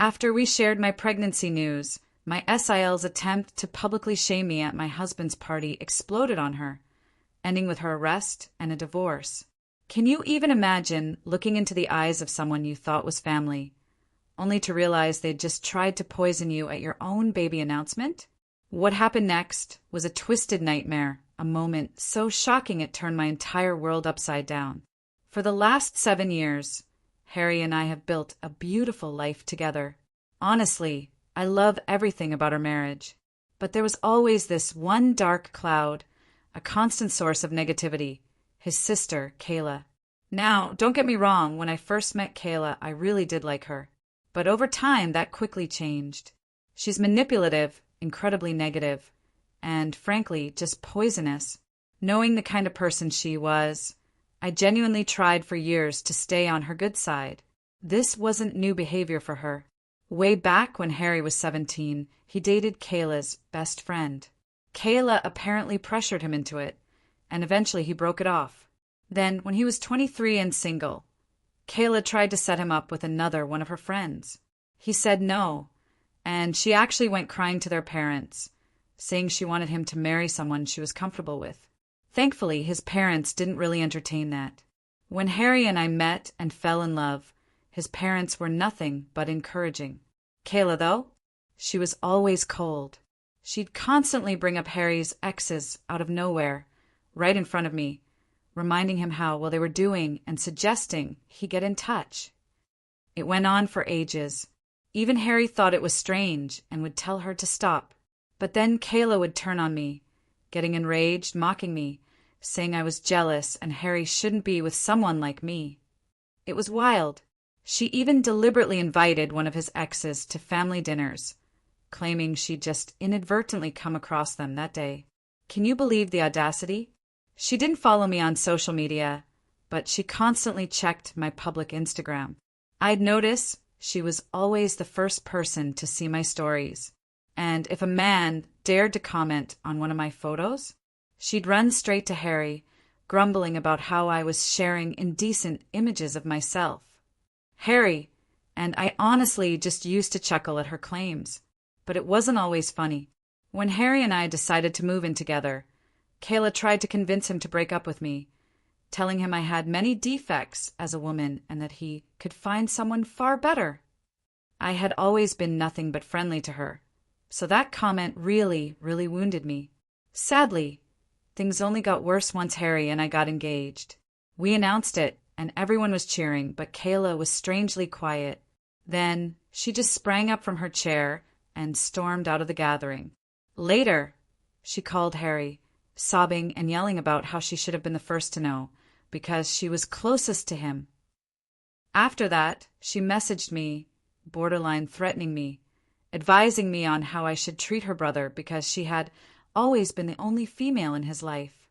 After we shared my pregnancy news, my SIL's attempt to publicly shame me at my husband's party exploded on her, ending with her arrest and a divorce. Can you even imagine looking into the eyes of someone you thought was family, only to realize they'd just tried to poison you at your own baby announcement? What happened next was a twisted nightmare, a moment so shocking it turned my entire world upside down. For the last 7 years, Harry and I have built a beautiful life together. Honestly, I love everything about our marriage. But there was always this one dark cloud, a constant source of negativity: his sister, Kayla. Now, don't get me wrong, when I first met Kayla, I really did like her. But over time, that quickly changed. She's manipulative, incredibly negative, and frankly, just poisonous. Knowing the kind of person she was, I genuinely tried for years to stay on her good side. This wasn't new behavior for her. Way back when Harry was 17, he dated Kayla's best friend. Kayla apparently pressured him into it, and eventually he broke it off. Then, when he was 23 and single, Kayla tried to set him up with another one of her friends. He said no, and she actually went crying to their parents, saying she wanted him to marry someone she was comfortable with. Thankfully, his parents didn't really entertain that. When Harry and I met and fell in love, his parents were nothing but encouraging. Kayla, though, she was always cold. She'd constantly bring up Harry's exes out of nowhere, right in front of me, reminding him how well they were doing and suggesting he get in touch. It went on for ages. Even Harry thought it was strange and would tell her to stop. But then Kayla would turn on me, getting enraged, mocking me, saying I was jealous and Harry shouldn't be with someone like me. It was wild. She even deliberately invited one of his exes to family dinners, claiming she'd just inadvertently come across them that day. Can you believe the audacity? She didn't follow me on social media, but she constantly checked my public Instagram. I'd notice she was always the first person to see my stories, and if a man dared to comment on one of my photos, she'd run straight to Harry, grumbling about how I was sharing indecent images of myself. Harry, and I honestly just used to chuckle at her claims, but it wasn't always funny. When Harry and I decided to move in together, Kayla tried to convince him to break up with me, telling him I had many defects as a woman and that he could find someone far better. I had always been nothing but friendly to her, so that comment really wounded me. Sadly, things only got worse once Harry and I got engaged. We announced it, and everyone was cheering, but Kayla was strangely quiet. Then she just sprang up from her chair and stormed out of the gathering. Later, she called Harry, sobbing and yelling about how she should have been the first to know, because she was closest to him. After that, she messaged me, borderline threatening me, advising me on how I should treat her brother because she had always been the only female in his life.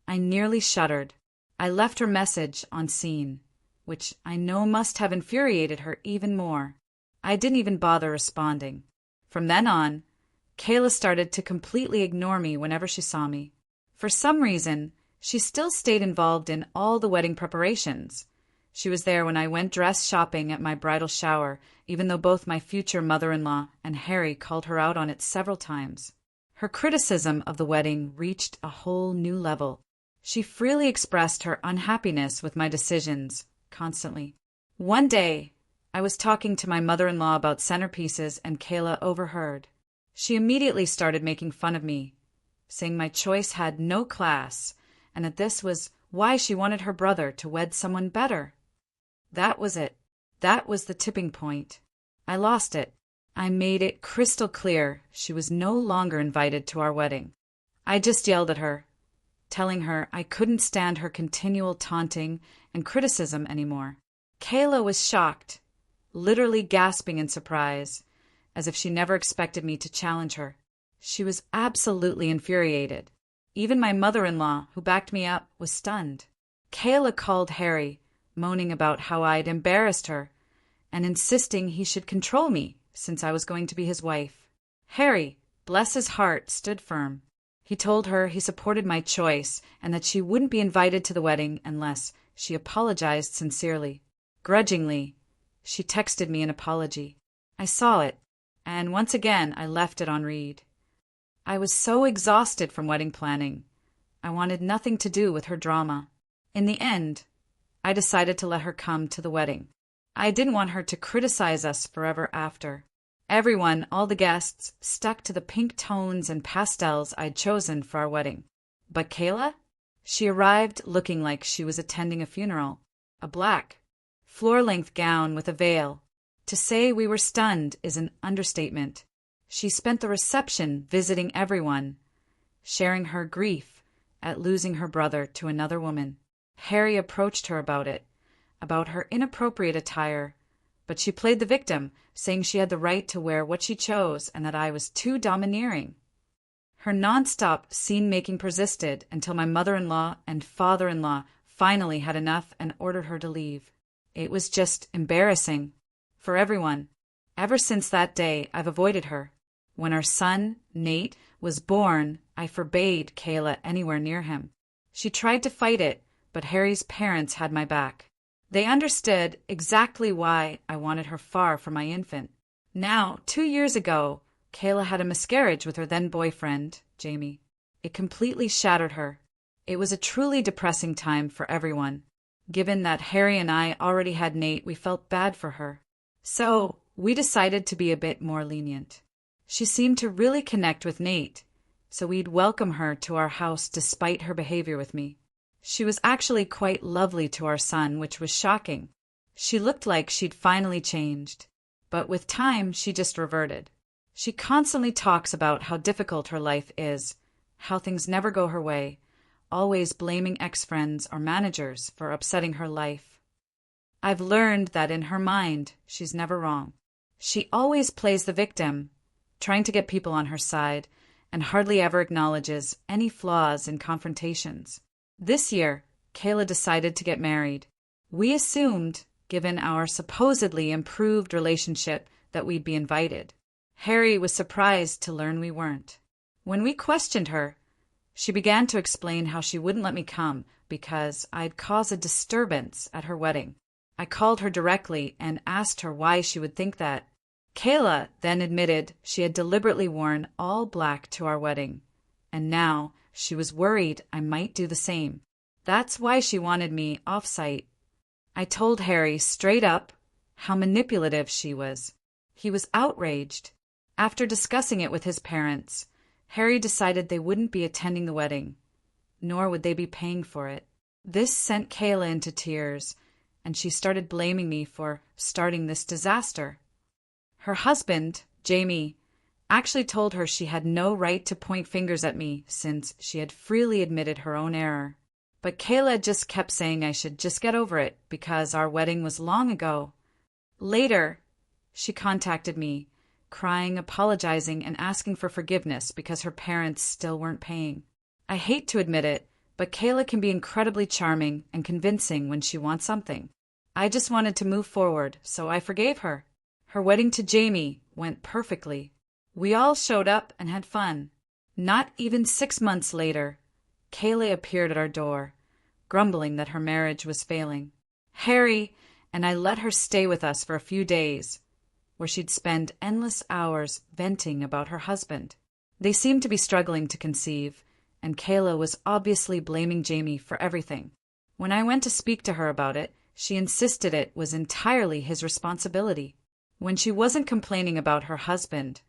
I nearly shuddered. I left her message on scene, which I know must have infuriated her even more. I didn't even bother responding. From then on, Kayla started to completely ignore me whenever she saw me. For some reason, she still stayed involved in all the wedding preparations. She was there when I went dress shopping at my bridal shower, even though both my future mother-in-law and Harry called her out on it several times. Her criticism of the wedding reached a whole new level. She freely expressed her unhappiness with my decisions, constantly. One day, I was talking to my mother-in-law about centerpieces and Kayla overheard. She immediately started making fun of me, saying my choice had no class and that this was why she wanted her brother to wed someone better. That was it. That was the tipping point. I lost it. I made it crystal clear she was no longer invited to our wedding. I just yelled at her, telling her I couldn't stand her continual taunting and criticism anymore. Kayla was shocked, literally gasping in surprise, as if she never expected me to challenge her. She was absolutely infuriated. Even my mother-in-law, who backed me up, was stunned. Kayla called Harry, moaning about how I'd embarrassed her and insisting he should control me since I was going to be his wife. Harry, bless his heart, stood firm. He told her he supported my choice and that she wouldn't be invited to the wedding unless she apologized sincerely. Grudgingly, she texted me an apology. I saw it, and once again I left it on read. I was so exhausted from wedding planning. I wanted nothing to do with her drama. In the end, I decided to let her come to the wedding. I didn't want her to criticize us forever after. Everyone, all the guests, stuck to the pink tones and pastels I'd chosen for our wedding. But Kayla? She arrived looking like she was attending a funeral. A black, floor-length gown with a veil. To say we were stunned is an understatement. She spent the reception visiting everyone, sharing her grief at losing her brother to another woman. Harry approached her about it, about her inappropriate attire, but she played the victim, saying she had the right to wear what she chose and that I was too domineering. Her nonstop scene-making persisted until my mother-in-law and father-in-law finally had enough and ordered her to leave. It was just embarrassing for everyone. Ever since that day, I've avoided her. When our son, Nate, was born, I forbade Kayla anywhere near him. She tried to fight it, but Harry's parents had my back. They understood exactly why I wanted her far from my infant. Now, 2 years ago, Kayla had a miscarriage with her then-boyfriend, Jamie. It completely shattered her. It was a truly depressing time for everyone. Given that Harry and I already had Nate, we felt bad for her. So, we decided to be a bit more lenient. She seemed to really connect with Nate, so we'd welcome her to our house despite her behavior with me. She was actually quite lovely to our son, which was shocking. She looked like she'd finally changed, but with time she just reverted. She constantly talks about how difficult her life is, how things never go her way, always blaming ex-friends or managers for upsetting her life. I've learned that in her mind, she's never wrong. She always plays the victim, trying to get people on her side, and hardly ever acknowledges any flaws in confrontations. This year, Kayla decided to get married. We assumed, given our supposedly improved relationship, that we'd be invited. Harry was surprised to learn we weren't. When we questioned her, she began to explain how she wouldn't let me come because I'd cause a disturbance at her wedding. I called her directly and asked her why she would think that. Kayla then admitted she had deliberately worn all black to our wedding, and now she was worried I might do the same. That's why she wanted me off-site. I told Harry straight up how manipulative she was. He was outraged. After discussing it with his parents, Harry decided they wouldn't be attending the wedding, nor would they be paying for it. This sent Kayla into tears, and she started blaming me for starting this disaster. Her husband, Jamie, actually told her she had no right to point fingers at me since she had freely admitted her own error. But Kayla just kept saying I should just get over it because our wedding was long ago. Later, she contacted me, crying, apologizing, and asking for forgiveness because her parents still weren't paying. I hate to admit it, but Kayla can be incredibly charming and convincing when she wants something. I just wanted to move forward, so I forgave her. Her wedding to Jamie went perfectly. We all showed up and had fun. Not even 6 months later, Kayla appeared at our door, grumbling that her marriage was failing. Harry and I let her stay with us for a few days, where she'd spend endless hours venting about her husband. They seemed to be struggling to conceive, and Kayla was obviously blaming Jamie for everything. When I went to speak to her about it, she insisted it was entirely his responsibility. When she wasn't complaining about her husband,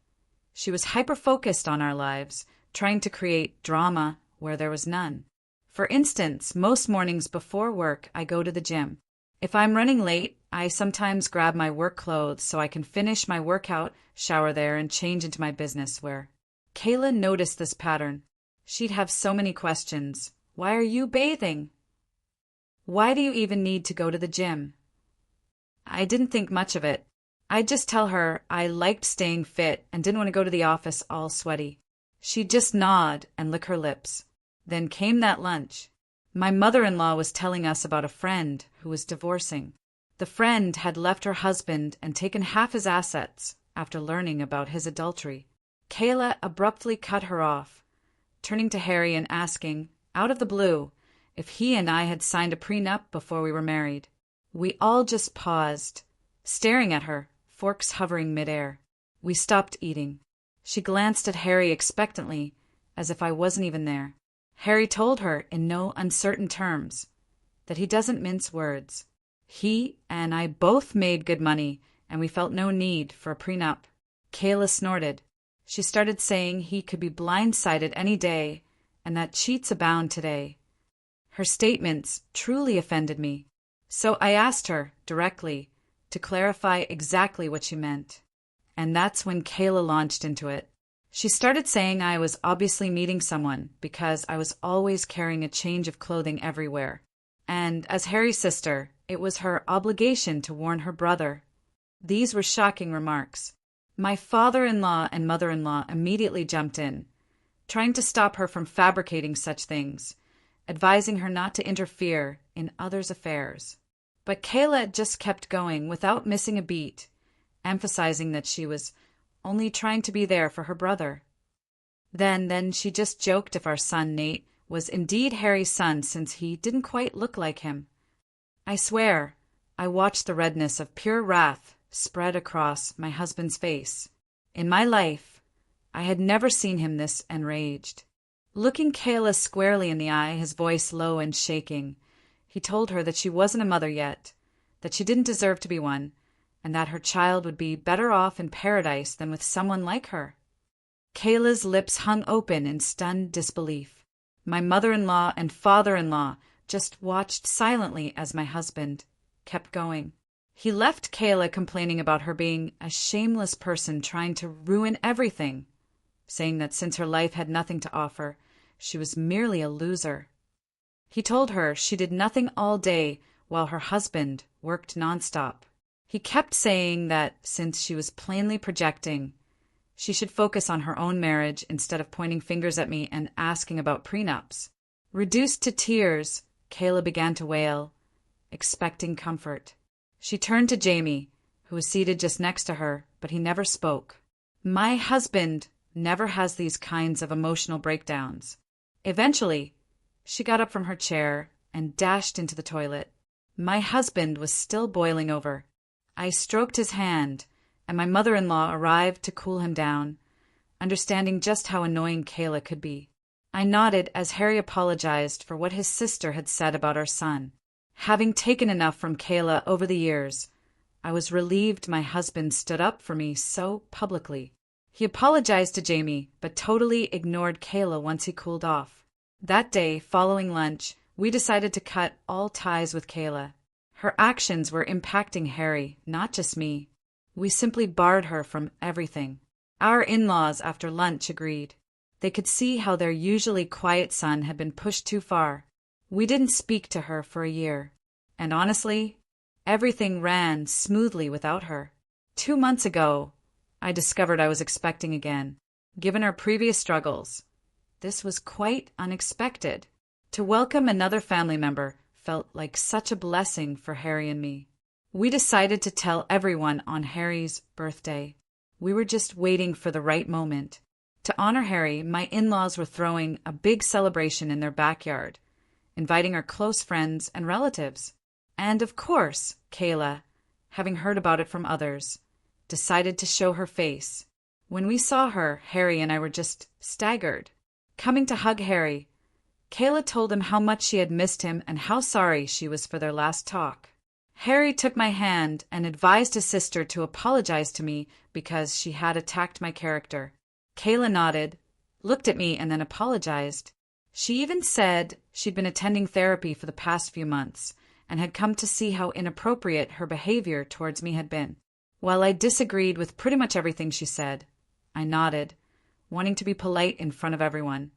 she was hyper-focused on our lives, trying to create drama where there was none. For instance, most mornings before work, I go to the gym. If I'm running late, I sometimes grab my work clothes so I can finish my workout, shower there, and change into my business wear. Kayla noticed this pattern. She'd have so many questions. Why are you bathing? Why do you even need to go to the gym? I didn't think much of it. I'd just tell her I liked staying fit and didn't want to go to the office all sweaty. She'd just nod and lick her lips. Then came that lunch. My mother-in-law was telling us about a friend who was divorcing. The friend had left her husband and taken half his assets after learning about his adultery. Kayla abruptly cut her off, turning to Harry and asking, out of the blue, if he and I had signed a prenup before we were married. We all just paused, staring at her, forks hovering midair. We stopped eating. She glanced at Harry expectantly, as if I wasn't even there. Harry told her, in no uncertain terms, that he doesn't mince words. He and I both made good money, and we felt no need for a prenup. Kayla snorted. She started saying he could be blindsided any day, and that cheats abound today. Her statements truly offended me, so I asked her, directly, to clarify exactly what she meant. And that's when Kayla launched into it. She started saying I was obviously meeting someone because I was always carrying a change of clothing everywhere. And as Harry's sister, it was her obligation to warn her brother. These were shocking remarks. My father-in-law and mother-in-law immediately jumped in, trying to stop her from fabricating such things, advising her not to interfere in others' affairs. But Kayla just kept going without missing a beat, emphasizing that she was only trying to be there for her brother. Then she just joked if our son Nate was indeed Harry's son, since he didn't quite look like him. I swear, I watched the redness of pure wrath spread across my husband's face. In my life, I had never seen him this enraged. Looking Kayla squarely in the eye, his voice low and shaking, he told her that she wasn't a mother yet, that she didn't deserve to be one, and that her child would be better off in paradise than with someone like her. Kayla's lips hung open in stunned disbelief. My mother-in-law and father-in-law just watched silently as my husband kept going. He left Kayla complaining about her being a shameless person trying to ruin everything, saying that since her life had nothing to offer, she was merely a loser. He told her she did nothing all day while her husband worked nonstop. He kept saying that since she was plainly projecting, she should focus on her own marriage instead of pointing fingers at me and asking about prenups. Reduced to tears, Kayla began to wail, expecting comfort. She turned to Jamie, who was seated just next to her, but he never spoke. My husband never has these kinds of emotional breakdowns. Eventually, she got up from her chair and dashed into the toilet. My husband was still boiling over. I stroked his hand, and my mother-in-law arrived to cool him down, understanding just how annoying Kayla could be. I nodded as Harry apologized for what his sister had said about our son. Having taken enough from Kayla over the years, I was relieved my husband stood up for me so publicly. He apologized to Jamie, but totally ignored Kayla once he cooled off. That day, following lunch, we decided to cut all ties with Kayla. Her actions were impacting Harry, not just me. We simply barred her from everything. Our in-laws after lunch agreed. They could see how their usually quiet son had been pushed too far. We didn't speak to her for a year. And honestly, everything ran smoothly without her. 2 months ago, I discovered I was expecting again. Given our previous struggles, this was quite unexpected. To welcome another family member felt like such a blessing for Harry and me. We decided to tell everyone on Harry's birthday. We were just waiting for the right moment. To honor Harry, my in-laws were throwing a big celebration in their backyard, inviting our close friends and relatives. And of course, Kayla, having heard about it from others, decided to show her face. When we saw her, Harry and I were just staggered. Coming to hug Harry, Kayla told him how much she had missed him and how sorry she was for their last talk. Harry took my hand and advised his sister to apologize to me because she had attacked my character. Kayla nodded, looked at me, and then apologized. She even said she'd been attending therapy for the past few months and had come to see how inappropriate her behavior towards me had been. While I disagreed with pretty much everything she said, I nodded, wanting to be polite in front of everyone,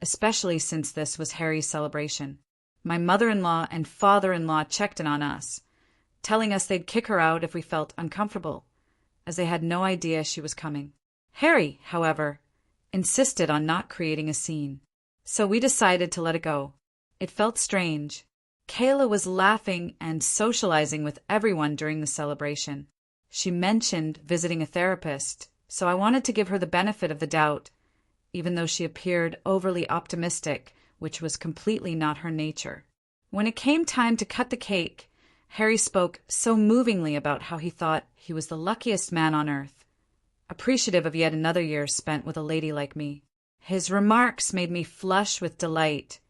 especially since this was Harry's celebration. My mother-in-law and father-in-law checked in on us, telling us they'd kick her out if we felt uncomfortable, as they had no idea she was coming. Harry, however, insisted on not creating a scene, so we decided to let it go. It felt strange. Kayla was laughing and socializing with everyone during the celebration. She mentioned visiting a therapist, so I wanted to give her the benefit of the doubt, even though she appeared overly optimistic, which was completely not her nature. When it came time to cut the cake, Harry spoke so movingly about how he thought he was the luckiest man on earth, appreciative of yet another year spent with a lady like me. His remarks made me flush with delight,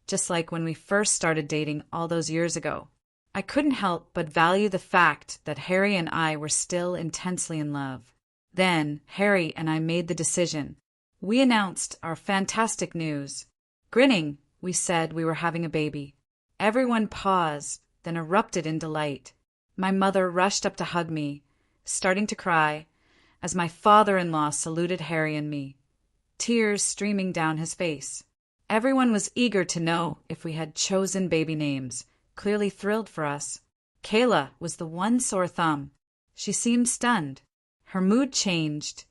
just like when we first started dating all those years ago. I couldn't help but value the fact that Harry and I were still intensely in love. Then, Harry and I made the decision. We announced our fantastic news. Grinning, we said we were having a baby. Everyone paused, then erupted in delight. My mother rushed up to hug me, starting to cry, as my father-in-law saluted Harry and me, tears streaming down his face. Everyone was eager to know if we had chosen baby names, clearly thrilled for us. Kayla was the one sore thumb. She seemed stunned. Her mood changed,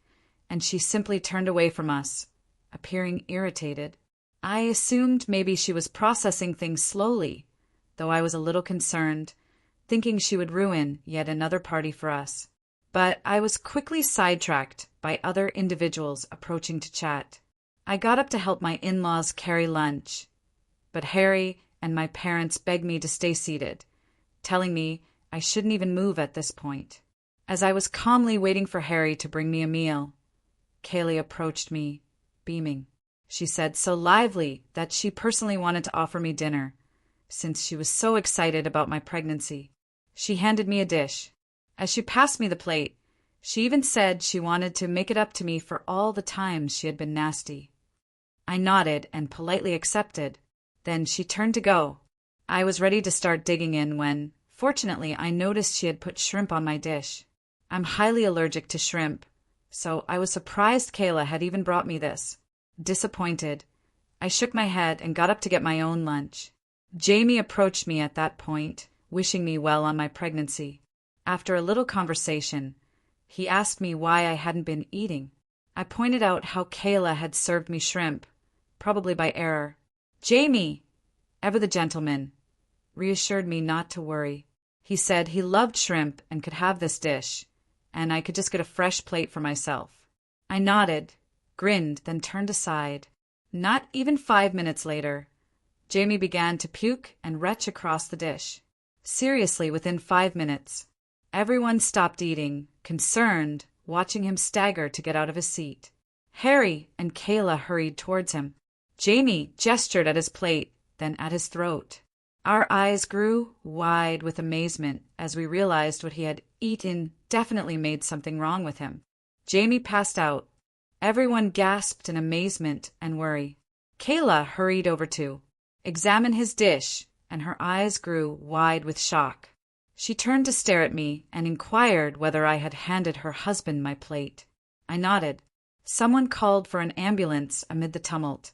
and she simply turned away from us, appearing irritated. I assumed maybe she was processing things slowly, though I was a little concerned, thinking she would ruin yet another party for us. But I was quickly sidetracked by other individuals approaching to chat. I got up to help my in-laws carry lunch, but Harry and my parents begged me to stay seated, telling me I shouldn't even move at this point. As I was calmly waiting for Harry to bring me a meal, Kaylee approached me, beaming. She said so lively that she personally wanted to offer me dinner, since she was so excited about my pregnancy. She handed me a dish. As she passed me the plate, she even said she wanted to make it up to me for all the times she had been nasty. I nodded and politely accepted. Then she turned to go. I was ready to start digging in when, fortunately, I noticed she had put shrimp on my dish. I'm highly allergic to shrimp, so I was surprised Kayla had even brought me this. Disappointed, I shook my head and got up to get my own lunch. Jamie approached me at that point, wishing me well on my pregnancy. After a little conversation, he asked me why I hadn't been eating. I pointed out how Kayla had served me shrimp, probably by error. Jamie, ever the gentleman, reassured me not to worry. He said he loved shrimp and could have this dish, and I could just get a fresh plate for myself. I nodded, grinned, then turned aside. Not even 5 minutes later, Jamie began to puke and retch across the dish. Seriously, within 5 minutes. Everyone stopped eating, concerned, watching him stagger to get out of his seat. Harry and Kayla hurried towards him. Jamie gestured at his plate, then at his throat. Our eyes grew wide with amazement as we realized what he had eaten definitely made something wrong with him. Jamie passed out. Everyone gasped in amazement and worry. Kayla hurried over to examine his dish, and her eyes grew wide with shock. She turned to stare at me and inquired whether I had handed her husband my plate. I nodded. Someone called for an ambulance amid the tumult,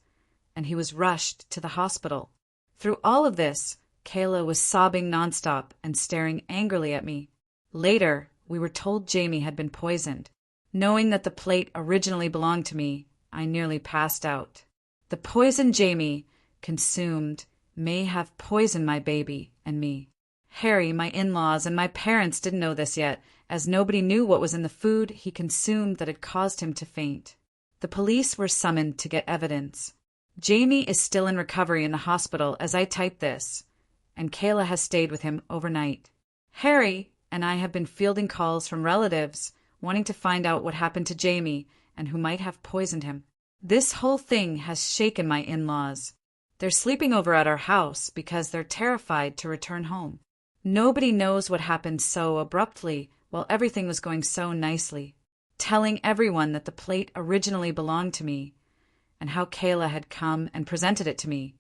and he was rushed to the hospital. Through all of this, Kayla was sobbing nonstop and staring angrily at me. Later, we were told Jamie had been poisoned. Knowing that the plate originally belonged to me, I nearly passed out. The poison Jamie consumed may have poisoned my baby and me. Harry, my in-laws, and my parents didn't know this yet, as nobody knew what was in the food he consumed that had caused him to faint. The police were summoned to get evidence. Jamie is still in recovery in the hospital as I type this, and Kayla has stayed with him overnight. Harry and I have been fielding calls from relatives wanting to find out what happened to Jamie and who might have poisoned him. This whole thing has shaken my in-laws. They're sleeping over at our house because they're terrified to return home. Nobody knows what happened so abruptly while everything was going so nicely. Telling everyone that the plate originally belonged to me and how Kayla had come and presented it to me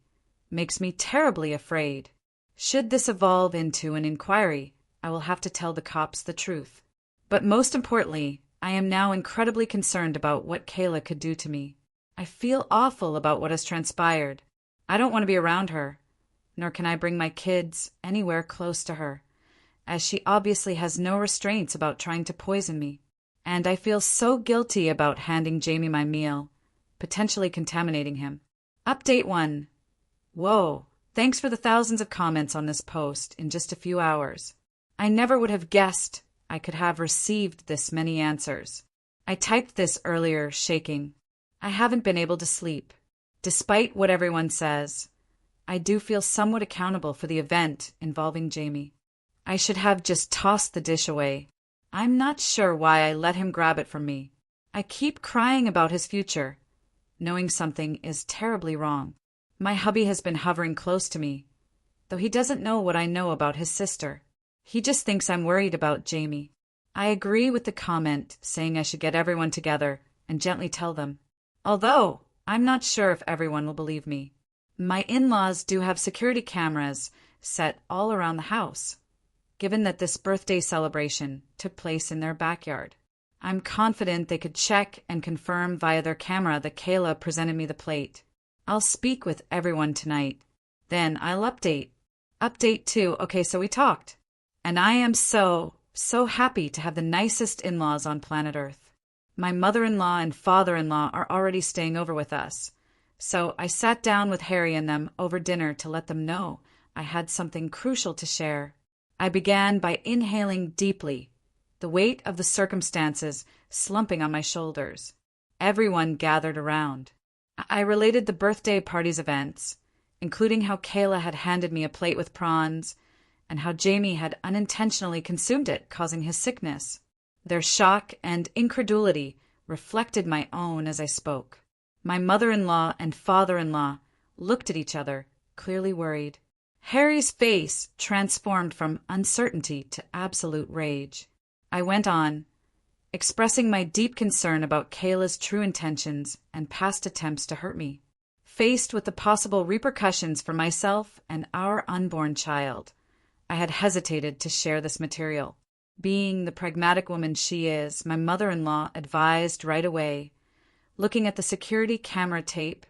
makes me terribly afraid. Should this evolve into an inquiry, I will have to tell the cops the truth. But most importantly, I am now incredibly concerned about what Kayla could do to me. I feel awful about what has transpired. I don't want to be around her, nor can I bring my kids anywhere close to her, as she obviously has no restraints about trying to poison me. And I feel so guilty about handing Jamie my meal, potentially contaminating him. Update 1. Whoa, thanks for the thousands of comments on this post in just a few hours. I never would have guessed I could have received this many answers. I typed this earlier, shaking. I haven't been able to sleep. Despite what everyone says, I do feel somewhat accountable for the event involving Jamie. I should have just tossed the dish away. I'm not sure why I let him grab it from me. I keep crying about his future, knowing something is terribly wrong. My hubby has been hovering close to me, though he doesn't know what I know about his sister. He just thinks I'm worried about Jamie. I agree with the comment, saying I should get everyone together and gently tell them, although I'm not sure if everyone will believe me. My in-laws do have security cameras set all around the house, given that this birthday celebration took place in their backyard. I'm confident they could check and confirm via their camera that Kayla presented me the plate. I'll speak with everyone tonight. Then I'll update. Update 2. Okay, so we talked. And I am so happy to have the nicest in-laws on planet Earth. My mother-in-law and father-in-law are already staying over with us. So I sat down with Harry and them over dinner to let them know I had something crucial to share. I began by inhaling deeply, the weight of the circumstances slumping on my shoulders. Everyone gathered around. I related the birthday party's events, including how Kayla had handed me a plate with prawns, and how Jamie had unintentionally consumed it, causing his sickness. Their shock and incredulity reflected my own as I spoke. My mother-in-law and father-in-law looked at each other, clearly worried. Harry's face transformed from uncertainty to absolute rage. I went on, expressing my deep concern about Kayla's true intentions and past attempts to hurt me. Faced with the possible repercussions for myself and our unborn child, I had hesitated to share this material. Being the pragmatic woman she is, my mother-in-law advised right away, looking at the security camera tape,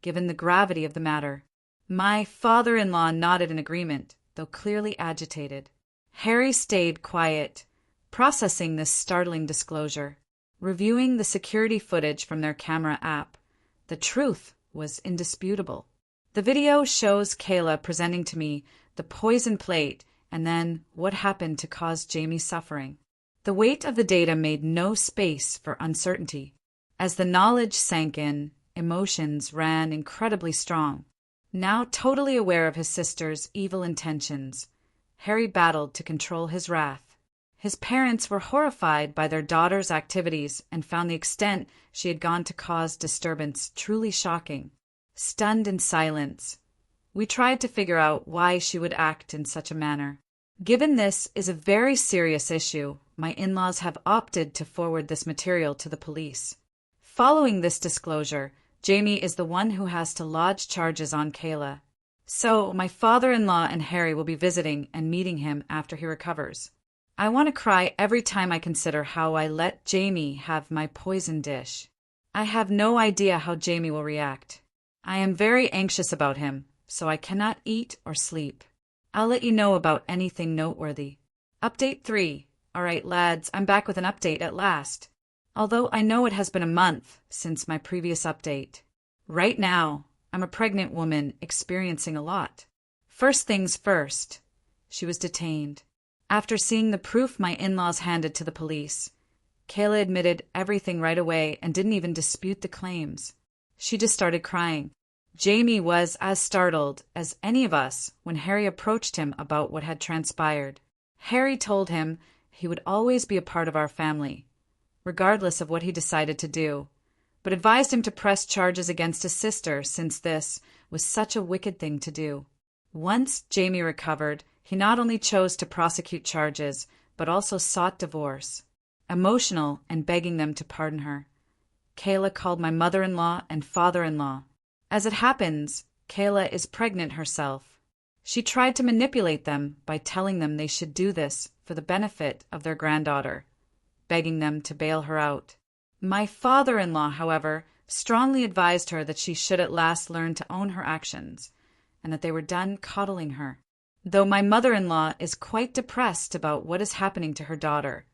given the gravity of the matter. My father-in-law nodded in agreement, though clearly agitated. Harry stayed quiet, processing this startling disclosure. Reviewing the security footage from their camera app, the truth was indisputable. The video shows Kayla presenting to me the poison plate and then what happened to cause Jamie's suffering. The weight of the data made no space for uncertainty. As the knowledge sank in, emotions ran incredibly strong. Now totally aware of his sister's evil intentions, Harry battled to control his wrath. His parents were horrified by their daughter's activities and found the extent she had gone to cause disturbance truly shocking. Stunned in silence, we tried to figure out why she would act in such a manner. Given this is a very serious issue, my in-laws have opted to forward this material to the police. Following this disclosure, Jamie is the one who has to lodge charges on Kayla. So my father-in-law and Harry will be visiting and meeting him after he recovers. I want to cry every time I consider how I let Jamie have my poison dish. I have no idea how Jamie will react. I am very anxious about him, so I cannot eat or sleep. I'll let you know about anything noteworthy. Update 3. All right, lads, I'm back with an update at last. Although I know it has been a month since my previous update. Right now, I'm a pregnant woman experiencing a lot. First things first, she was detained. After seeing the proof my in-laws handed to the police, Kayla admitted everything right away and didn't even dispute the claims. She just started crying. Jamie was as startled as any of us when Harry approached him about what had transpired. Harry told him he would always be a part of our family, regardless of what he decided to do, but advised him to press charges against his sister since this was such a wicked thing to do. Once Jamie recovered, he not only chose to prosecute charges, but also sought divorce, emotional and begging them to pardon her. Kayla called my mother-in-law and father-in-law. As it happens, Kayla is pregnant herself. She tried to manipulate them by telling them they should do this for the benefit of their granddaughter, begging them to bail her out. My father-in-law, however, strongly advised her that she should at last learn to own her actions, and that they were done coddling her. Though my mother-in-law is quite depressed about what is happening to her daughter,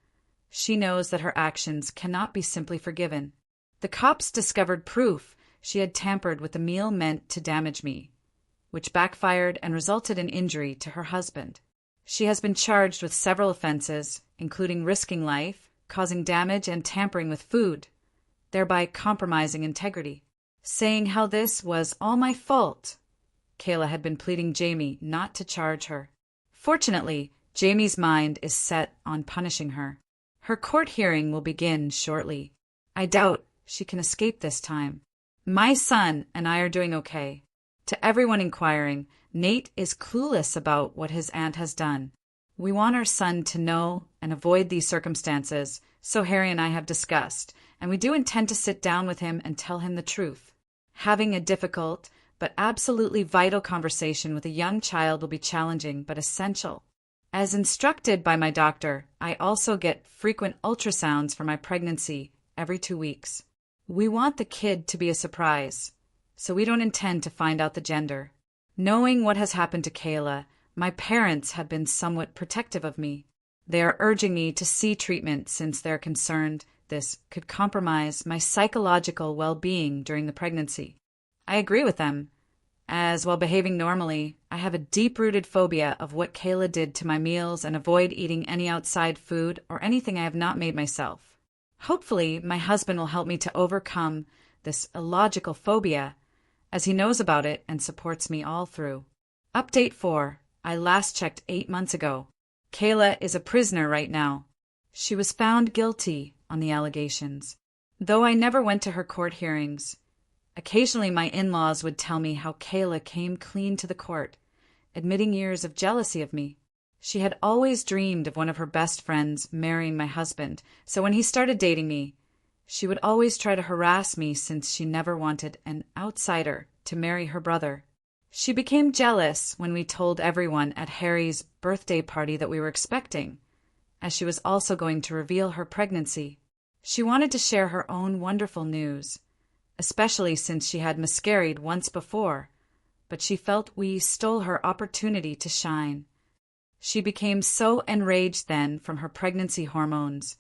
she knows that her actions cannot be simply forgiven. The cops discovered proof she had tampered with the meal meant to damage me, which backfired and resulted in injury to her husband. She has been charged with several offenses, including risking life, causing damage, and tampering with food, thereby compromising integrity. Saying how this was all my fault, Kayla had been pleading Jamie not to charge her. Fortunately, Jamie's mind is set on punishing her. Her court hearing will begin shortly. I doubt she can escape this time. My son and I are doing okay. To everyone inquiring, Nate is clueless about what his aunt has done. We want our son to know and avoid these circumstances, so Harry and I have discussed, and we do intend to sit down with him and tell him the truth. Having a difficult but absolutely vital conversation with a young child will be challenging but essential. As instructed by my doctor, I also get frequent ultrasounds for my pregnancy every 2 weeks. We want the kid to be a surprise, so we don't intend to find out the gender. Knowing what has happened to Kayla, my parents have been somewhat protective of me. They are urging me to see treatment since they're concerned this could compromise my psychological well-being during the pregnancy. I agree with them, as while behaving normally, I have a deep-rooted phobia of what Kayla did to my meals and avoid eating any outside food or anything I have not made myself. Hopefully, my husband will help me to overcome this illogical phobia, as he knows about it and supports me all through. Update 4. I last checked 8 months ago. Kayla is a prisoner right now. She was found guilty on the allegations. Though I never went to her court hearings, occasionally my in-laws would tell me how Kayla came clean to the court, admitting years of jealousy of me. She had always dreamed of one of her best friends marrying my husband, so when he started dating me, she would always try to harass me since she never wanted an outsider to marry her brother. She became jealous when we told everyone at Harry's birthday party that we were expecting, as she was also going to reveal her pregnancy. She wanted to share her own wonderful news, especially since she had miscarried once before, but she felt we stole her opportunity to shine. She became so enraged then from her pregnancy hormones,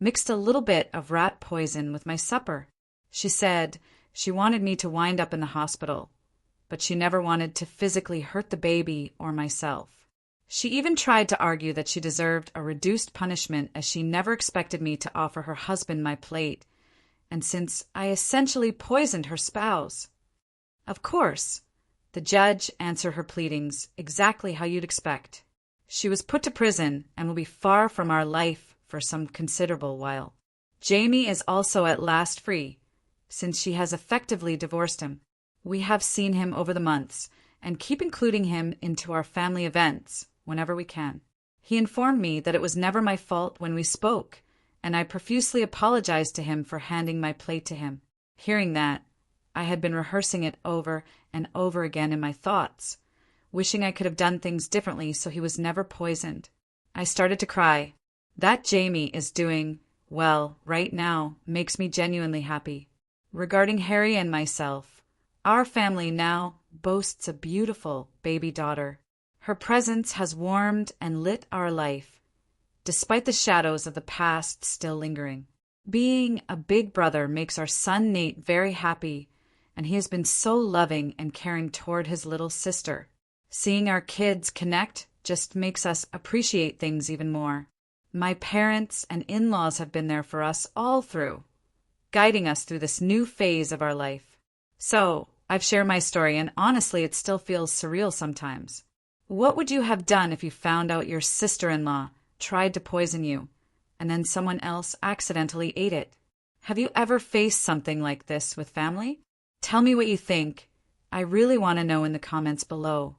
mixed a little bit of rat poison with my supper. She said she wanted me to wind up in the hospital, but she never wanted to physically hurt the baby or myself. She even tried to argue that she deserved a reduced punishment as she never expected me to offer her husband my plate, and since I essentially poisoned her spouse. Of course, the judge answered her pleadings exactly how you'd expect. She was put to prison and will be far from our life for some considerable while. Jamie is also at last free, since she has effectively divorced him. We have seen him over the months and keep including him into our family events whenever we can. He informed me that it was never my fault when we spoke, and I profusely apologized to him for handing my plate to him. Hearing that, I had been rehearsing it over and over again in my thoughts, wishing I could have done things differently so he was never poisoned. I started to cry. That Jamie is doing well right now makes me genuinely happy. Regarding Harry and myself, our family now boasts a beautiful baby daughter. Her presence has warmed and lit our life, despite the shadows of the past still lingering. Being a big brother makes our son Nate very happy, and he has been so loving and caring toward his little sister. Seeing our kids connect just makes us appreciate things even more. My parents and in-laws have been there for us all through, guiding us through this new phase of our life. So, I've shared my story, and honestly, it still feels surreal sometimes. What would you have done if you found out your sister-in-law tried to poison you, and then someone else accidentally ate it? Have you ever faced something like this with family? Tell me what you think. I really want to know in the comments below.